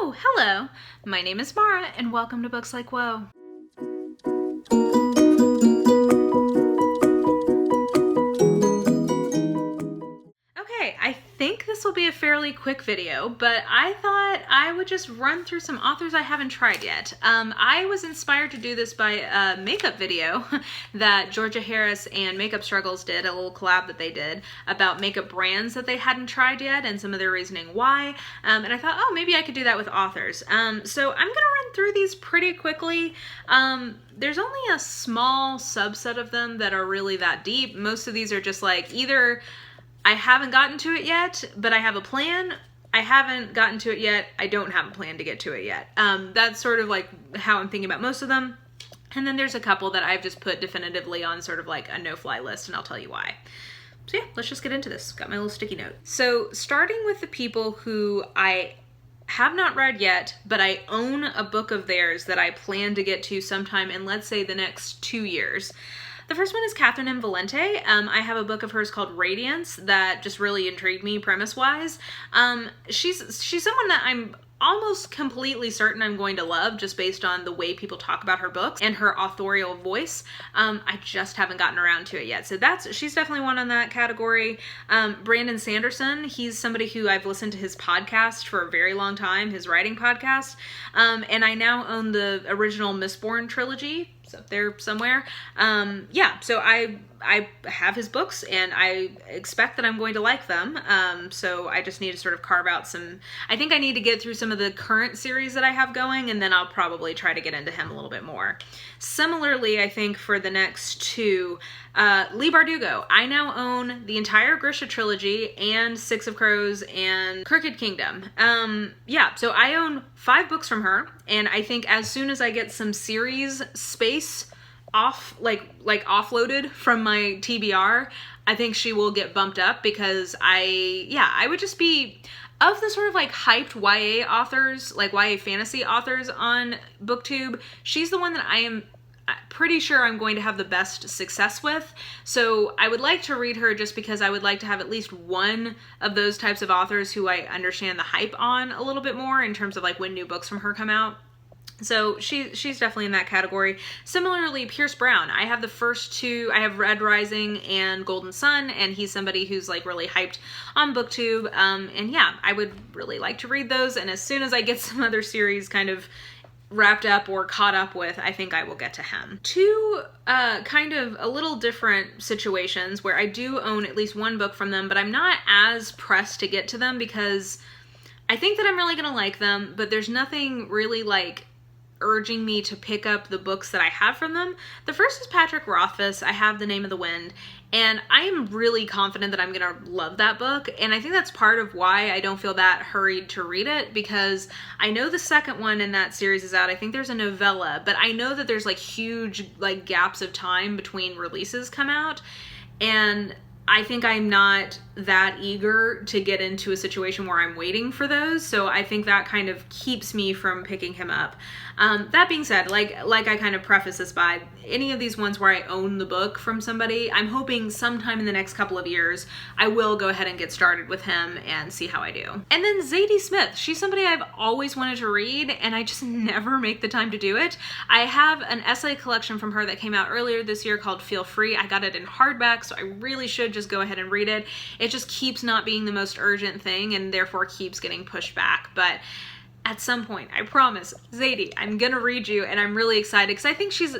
Oh, hello. My name is Mara, and welcome to Books Like Whoa. Okay, I think this will be a fairly quick video, but I thought I would just run through some authors I haven't tried yet. I was inspired to do this by a makeup video that Georgia Harris and Makeup Struggles did, a little collab that they did about makeup brands that they hadn't tried yet and some of their reasoning why. And I thought, oh, maybe I could do that with authors. So I'm gonna run through these pretty quickly. There's only a small subset of them that are really that deep. Most of these are just like either I haven't gotten to it yet, but I have a plan. I haven't gotten to it yet. I don't have a plan to get to it yet. That's sort of like how I'm thinking about most of them. And then there's a couple that I've just put definitively on sort of like a no-fly list, and I'll tell you why. So yeah, let's just get into this. Got my little sticky note. So starting with the people who I have not read yet, but I own a book of theirs that I plan to get to sometime in, let's say, the next 2 years. The first one is Catherynne M Valente. I have a book of hers called Radiance that just really intrigued me premise-wise. She's someone that I'm almost completely certain I'm going to love just based on the way people talk about her books and her authorial voice. I just haven't gotten around to it yet. So she's definitely one on that category. Brandon Sanderson, he's somebody who I've listened to his podcast for a very long time, his writing podcast. And I now own the original Mistborn trilogy. It's up there somewhere. Yeah, so I have his books and I expect that I'm going to like them. So I just need to sort of carve out I think I need to get through some of the current series that I have going, and then I'll probably try to get into him a little bit more. Similarly, I think for the next two, Leigh Bardugo. I now own the entire Grisha trilogy and Six of Crows and Crooked Kingdom. Yeah, so I own 5 books from her, and I think as soon as I get some series space offloaded from my TBR, I think she will get bumped up because I would just be, of the sort of like hyped YA authors, like YA fantasy authors on BookTube, she's the one that I am pretty sure I'm going to have the best success with. So I would like to read her just because I would like to have at least one of those types of authors who I understand the hype on a little bit more in terms of like when new books from her come out. So she's definitely in that category. Similarly, Pierce Brown. I have the first two. I have Red Rising and Golden Sun, and he's somebody who's like really hyped on BookTube. And yeah, I would really like to read those. And as soon as I get some other series kind of wrapped up or caught up with, I think I will get to him. Two kind of a little different situations where I do own at least one book from them, but I'm not as pressed to get to them because I think that I'm really gonna like them, but there's nothing really like urging me to pick up the books that I have from them. The first is Patrick Rothfuss. I have The Name of the Wind, and I am really confident that I'm gonna love that book, and I think that's part of why I don't feel that hurried to read it, because I know the second one in that series is out. I think there's a novella, but I know that there's like huge like gaps of time between releases come out, and I think I'm not that eager to get into a situation where I'm waiting for those, so I think that kind of keeps me from picking him up. That being said, like I kind of preface this by, any of these ones where I own the book from somebody, I'm hoping sometime in the next couple of years I will go ahead and get started with him and see how I do. And then Zadie Smith. She's somebody I've always wanted to read, and I just never make the time to do it. I have an essay collection from her that came out earlier this year called Feel Free. I got it in hardback, so I really should just go ahead and read it. It just keeps not being the most urgent thing and therefore keeps getting pushed back. But at some point, I promise, Zadie, I'm gonna read you, and I'm really excited because I think she's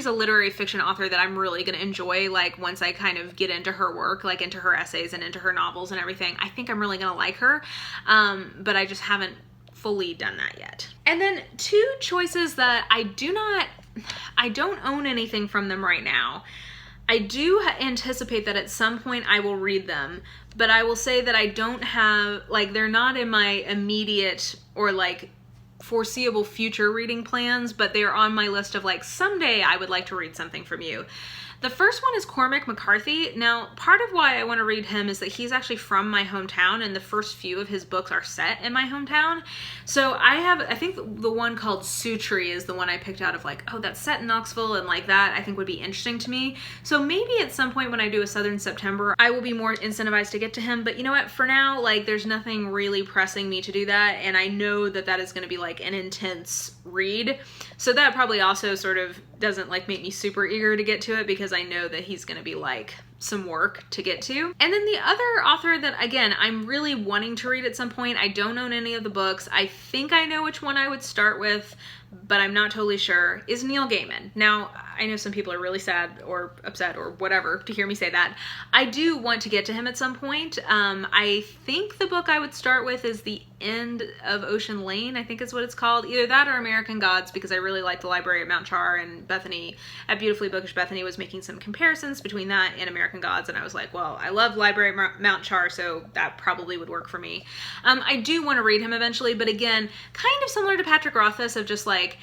a literary fiction author that I'm really gonna enjoy. Like once I kind of get into her work, like into her essays and into her novels and everything, I think I'm really gonna like her. But I just haven't fully done that yet. And then two choices that I don't own anything from them right now. I do anticipate that at some point I will read them, but I will say that I don't have, like, they're not in my immediate or like foreseeable future reading plans, but they're on my list of like, someday I would like to read something from you. The first one is Cormac McCarthy. Now, part of why I want to read him is that he's actually from my hometown, and the first few of his books are set in my hometown. So I think the one called Sutri is the one I picked out of like, oh, that's set in Knoxville, and like that I think would be interesting to me. So maybe at some point when I do a Southern September, I will be more incentivized to get to him. But you know what? For now, like, there's nothing really pressing me to do that, and I know that that is going to be like an intense read. So that probably also sort of doesn't like make me super eager to get to it, because I know that he's going to be like some work to get to. And then the other author that, again, I'm really wanting to read at some point, I don't own any of the books. I think I know which one I would start with, but I'm not totally sure, is Neil Gaiman. Now, I know some people are really sad or upset or whatever to hear me say that. I do want to get to him at some point. I think the book I would start with is The End of Ocean Lane, I think is what it's called. Either that or American Gods, because I really like the library at Mount Char, and Bethany at Beautifully Bookish Bethany was making some comparisons between that and American Gods, and I was like, well, I love library at Mount Char, so that probably would work for me. I do want to read him eventually, but again, kind of similar to Patrick Rothfuss of just like,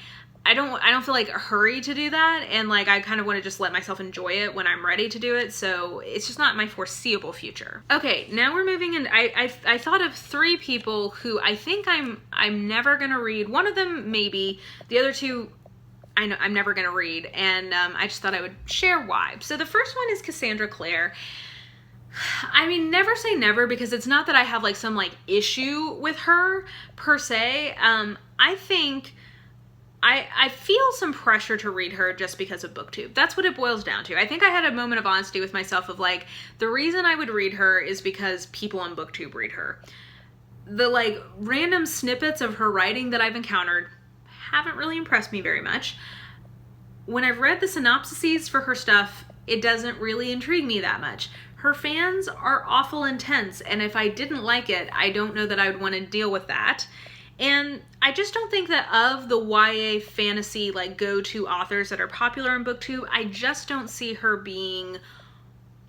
I don't feel like a hurry to do that, and like I kind of want to just let myself enjoy it when I'm ready to do it, so it's just not my foreseeable future. Okay, now we're moving in. I thought of 3 people who I think I'm never gonna read. One of them maybe, the other 2 I know I'm never gonna read, and I just thought I would share why. So the first one is Cassandra Clare. I mean, never say never, because it's not that I have like some like issue with her per se. I think I feel some pressure to read her just because of BookTube. That's what it boils down to. I think I had a moment of honesty with myself of like, the reason I would read her is because people on BookTube read her. The like random snippets of her writing that I've encountered haven't really impressed me very much. When I've read the synopsises for her stuff, it doesn't really intrigue me that much. Her fans are awful intense, and if I didn't like it, I don't know that I would want to deal with that. And I just don't think that of the YA fantasy like go-to authors that are popular on BookTube, I just don't see her being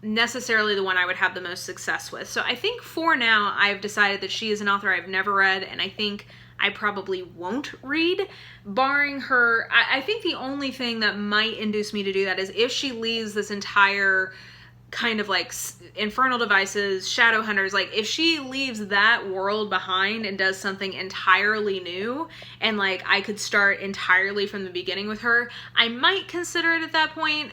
necessarily the one I would have the most success with. So I think for now, I've decided that she is an author I've never read, and I think I probably won't read, barring her. I think the only thing that might induce me to do that is if she leaves this entire kind of like Infernal Devices, Shadowhunters, like if she leaves that world behind and does something entirely new, and like I could start entirely from the beginning with her, I might consider it at that point.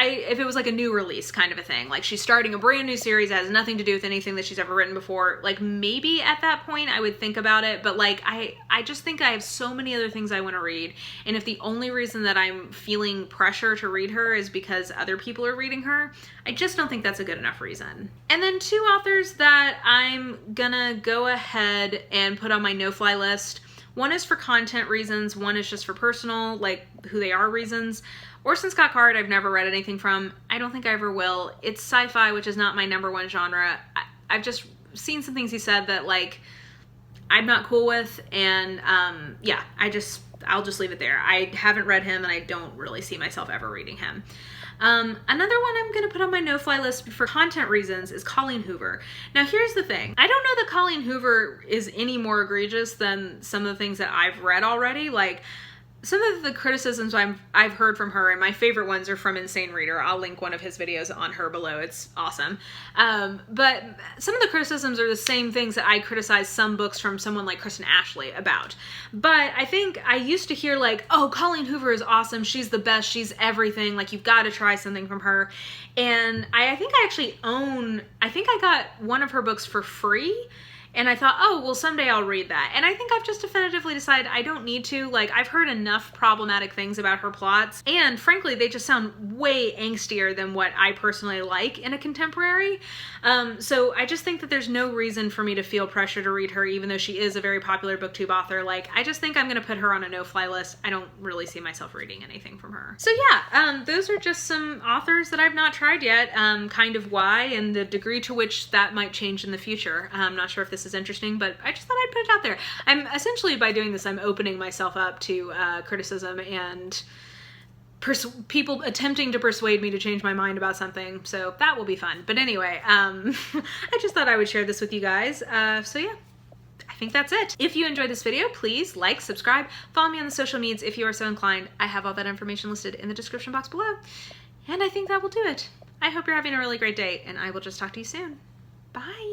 If it was like a new release kind of a thing, like she's starting a brand new series that has nothing to do with anything that she's ever written before, like maybe at that point I would think about it, but like I just think I have so many other things I want to read, and if the only reason that I'm feeling pressure to read her is because other people are reading her, I just don't think that's a good enough reason. And then 2 authors that I'm gonna go ahead and put on my no-fly list. One is for content reasons, one is just for personal, like who they are reasons. Orson Scott Card, I've never read anything from. I don't think I ever will. It's sci-fi, which is not my #1 genre. I've just seen some things he said that like I'm not cool with, and yeah, I'll just leave it there. I haven't read him, and I don't really see myself ever reading him. Another one I'm going to put on my no-fly list for content reasons is Coleen Hoover. Now, here's the thing. I don't know that Coleen Hoover is any more egregious than some of the things that I've read already. Like, some of the criticisms I've heard from her, and my favorite ones are from Insane Reader. I'll link one of his videos on her below. It's awesome. But some of the criticisms are the same things that I criticize some books from someone like Kristen Ashley about. But I think I used to hear like, oh, Coleen Hoover is awesome. She's the best. She's everything. Like, you've got to try something from her. And I think I actually I think I got one of her books for free. And I thought, oh, well, someday I'll read that. And I think I've just definitively decided I don't need to. Like, I've heard enough problematic things about her plots. And frankly, they just sound way angstier than what I personally like in a contemporary. So I just think that there's no reason for me to feel pressure to read her, even though she is a very popular BookTube author. Like, I just think I'm going to put her on a no-fly list. I don't really see myself reading anything from her. So yeah, those are just some authors that I've not tried yet, kind of why, and the degree to which that might change in the future. I'm not sure if this is interesting, but I just thought I'd put it out there. I'm essentially, by doing this, I'm opening myself up to criticism and people attempting to persuade me to change my mind about something, so that will be fun. But anyway, I just thought I would share this with you guys. So yeah, I think that's it. If you enjoyed this video, please like, subscribe, follow me on the social medias if you are so inclined. I have all that information listed in the description box below. And I think that will do it. I hope you're having a really great day, and I will just talk to you soon. Bye.